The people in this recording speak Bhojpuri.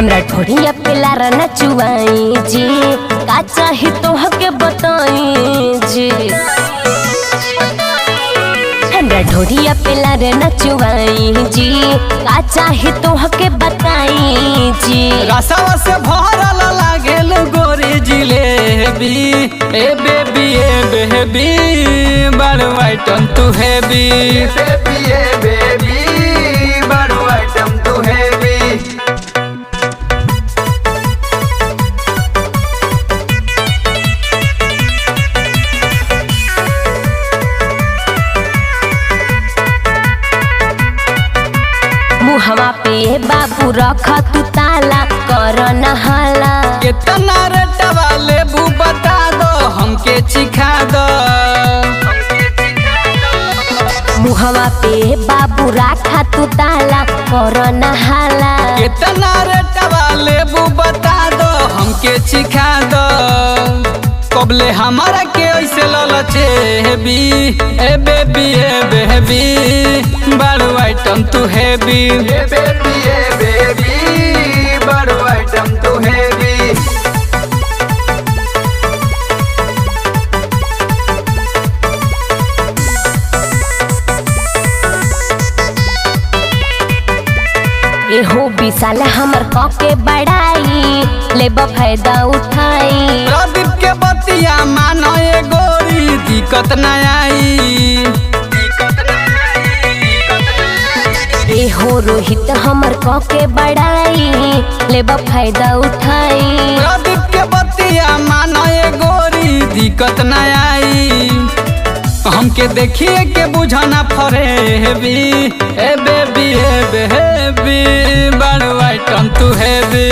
हमरा ढोड़िया पिलार नचुआई जी, का चाही तोहके बताई जी। हमरा ढोड़िया पिलार नचुआई जी, का चाही तोहके बताई जी। रसवा से भरल लागेल गोरी जिलेबी, ए बेबी बड़ आइटम तू हेबी, बेबी बड़ो आइटम तू हेवी। मुहवा पे बाबू रख तू ताला, कर नहाला। कितना रेटवा लेबू बता दो, हमके चिखा दो। मुहवा पे बाबू राखा तू ताला, कर नहाला। कितना रेटवा लेबू बता दो, हमके चिखा दो। कबले हमारा के ऐसे ललचेबी, ए बेबी बड़ो आइटम तू हेबी, बेबी बड़ो आइटम तू हेवी। एहो विशाल हमर कके बड़ाई, लेब फायदा उठाई। प्रदीप के बतिया मानो ए गोरी, दिक्कत न आई। एहो रोहित हमर कके बड़ाई, लेब फायदा उठाई। प्रदीप के बतिया मानो ए गोरी, दिक्कत न आई। हमके देखिए के बुझाना फरेबी, ए बेबी बड़ो आइटम तू हेबी।